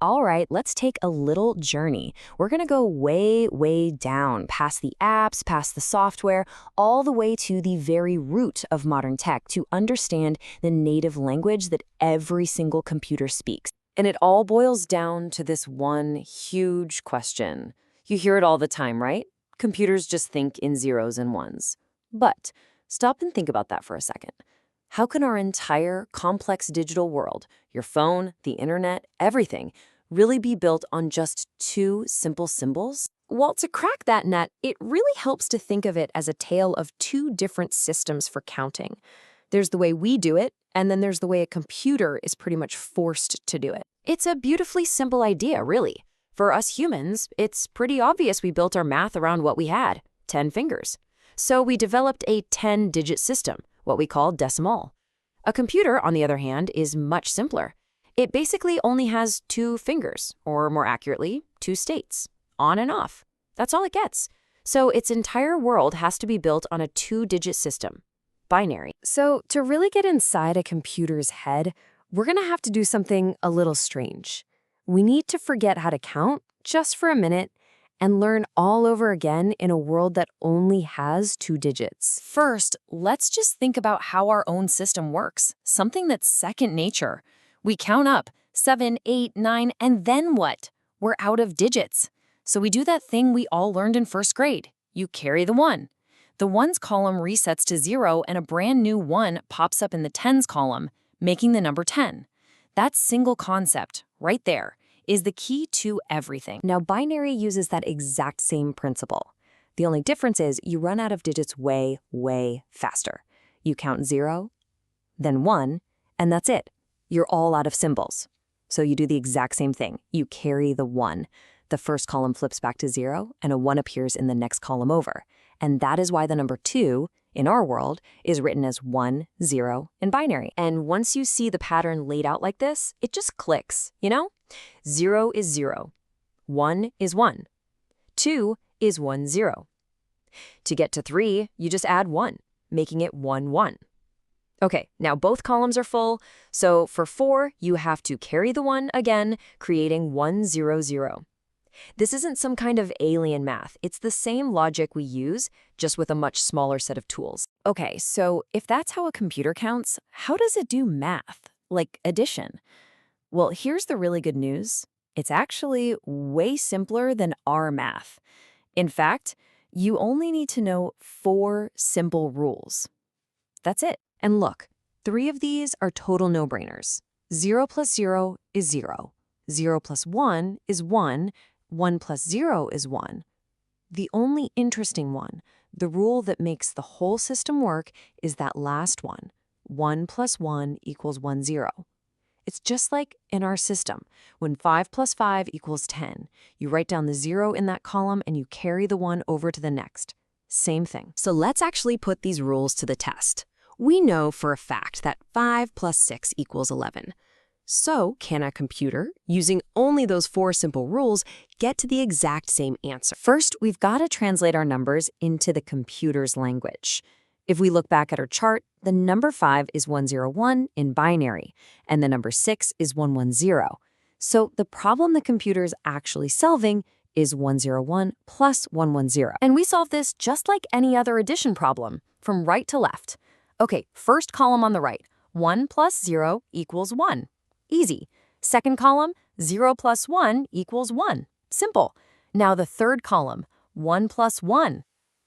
All right, let's take a little journey. We're going to go way, way down, past the apps, past the software, all the way to the very root of modern tech to understand the native language that every single computer speaks. And it all boils down to this one huge question. You hear it all the time, right? Computers just think in zeros and ones. But stop and think about that for a second. How can our entire complex digital world, your phone, the internet, everything, really be built on just two simple symbols? Well, to crack that nut, it really helps to think of it as a tale of two different systems for counting. There's the way we do it, and then there's the way a computer is pretty much forced to do it. It's a beautifully simple idea, really. For us humans, it's pretty obvious we built our math around what we had, 10 fingers. So we developed a 10-digit system, what we call decimal. A computer, on the other hand, is much simpler. It basically only has two fingers, or more accurately, two states, on and off. That's all it gets. So its entire world has to be built on a two-digit system, binary. So, to really get inside a computer's head, we're going to have to do something a little strange. We need to forget how to count just for a minute and learn all over again in a world that only has two digits. First, let's just think about how our own system works, something that's second nature. We count up 7, 8, 9, and then what? We're out of digits. So we do that thing we all learned in first grade. You carry the 1. The ones column resets to 0 and a brand new 1 pops up in the tens column, making the number 10. That single concept, right there, is the key to everything. Now, binary uses that exact same principle. The only difference is you run out of digits way, way faster. You count 0, then 1, and that's it. You're all out of symbols. So you do the exact same thing. You carry the 1. The first column flips back to 0, and a 1 appears in the next column over. And that is why the number 2, in our world, is written as 1, 0 in binary. And once you see the pattern laid out like this, it just clicks, you know? 0 is 0. 1 is 1. 2 is 1, 0. To get to 3, you just add 1, making it 1, 1. Okay, now both columns are full, so for 4, you have to carry the 1 again, creating 1, 0, 0. This isn't some kind of alien math. It's the same logic we use, just with a much smaller set of tools. Okay, so if that's how a computer counts, how does it do math, like addition? Well, here's the really good news. It's actually way simpler than our math. In fact, you only need to know 4 simple rules. That's it. And look, 3 of these are total no-brainers. 0 plus 0 is 0. 0 plus 1 is 1. 1 plus 0 is 1. The only interesting one, the rule that makes the whole system work, is that last one. 1 plus 1 equals 1, 0. It's just like in our system. When 5 plus 5 equals 10, you write down the 0 in that column and you carry the 1 over to the next. Same thing. So let's actually put these rules to the test. We know for a fact that 5 plus 6 equals 11. So can a computer, using only those 4 simple rules, get to the exact same answer? First, we've got to translate our numbers into the computer's language. If we look back at our chart, the number 5 is 101 in binary, and the number 6 is 110. So the problem the computer is actually solving is 101 plus 110. And we solve this just like any other addition problem, from right to left. Okay, first column on the right, 1 plus 0 equals 1. Easy. Second column, 0 plus 1 equals 1. Simple. Now the third column, 1 plus 1.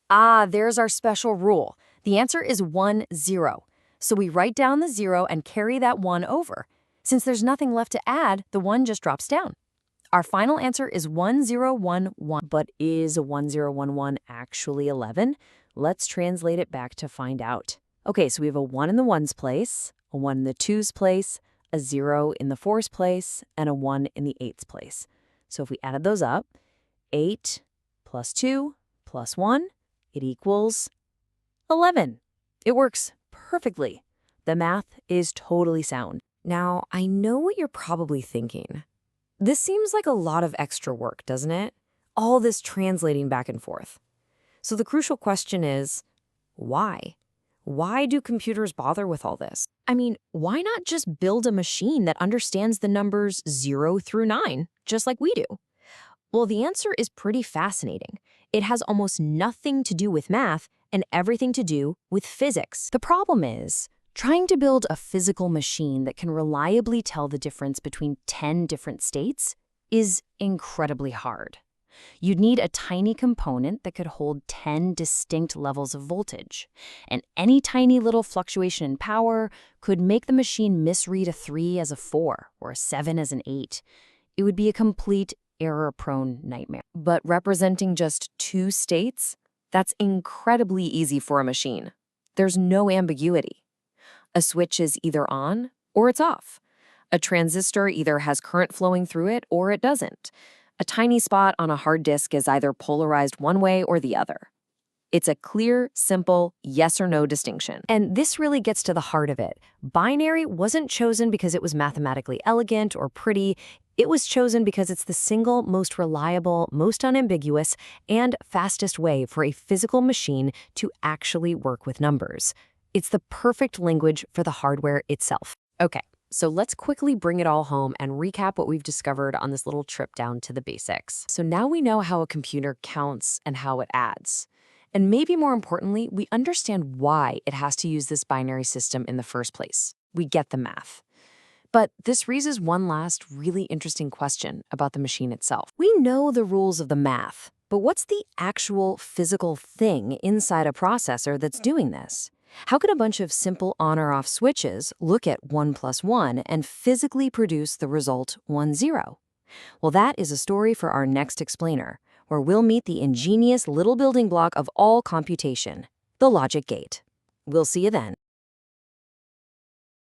Ah, there's our special rule. The answer is 1, 0. So we write down the 0 and carry that 1 over. Since there's nothing left to add, the 1 just drops down. Our final answer is 1011. But is 1011 actually 11? Let's translate it back to find out. Okay, so we have a 1 in the ones place, a 1 in the twos place, a 0 in the fours place, and a 1 in the eights place. So if we added those up, 8 plus 2 plus 1, it equals 11. It works perfectly. The math is totally sound. Now, I know what you're probably thinking. This seems like a lot of extra work, doesn't it? All this translating back and forth. So the crucial question is, why? why do computers bother with all this? I mean, why not just build a machine that understands the numbers 0 through 9, just like we do? Well, the answer is pretty fascinating. It has almost nothing to do with math and everything to do with physics. The problem is, trying to build a physical machine that can reliably tell the difference between 10 different states is incredibly hard. You'd need a tiny component that could hold 10 distinct levels of voltage, and any tiny little fluctuation in power could make the machine misread a 3 as a 4 or a 7 as an 8. It would be a complete error-prone nightmare. But representing just 2 states? That's incredibly easy for a machine. There's no ambiguity. A switch is either on or it's off. A transistor either has current flowing through it or it doesn't. A tiny spot on a hard disk is either polarized one way or the other. It's a clear, simple, yes or no distinction. And this really gets to the heart of it. Binary wasn't chosen because it was mathematically elegant or pretty. It was chosen because it's the single most reliable, most unambiguous, and fastest way for a physical machine to actually work with numbers. It's the perfect language for the hardware itself. Okay, so let's quickly bring it all home and recap what we've discovered on this little trip down to the basics. So now we know how a computer counts and how it adds. And maybe more importantly, we understand why it has to use this binary system in the first place. We get the math. But this raises one last really interesting question about the machine itself. We know the rules of the math, but what's the actual physical thing inside a processor that's doing this? How could a bunch of simple on or off switches look at 1 plus 1 and physically produce the result 1, 0? Well, that is a story for our next explainer, where we'll meet the ingenious little building block of all computation, the logic gate. We'll see you then.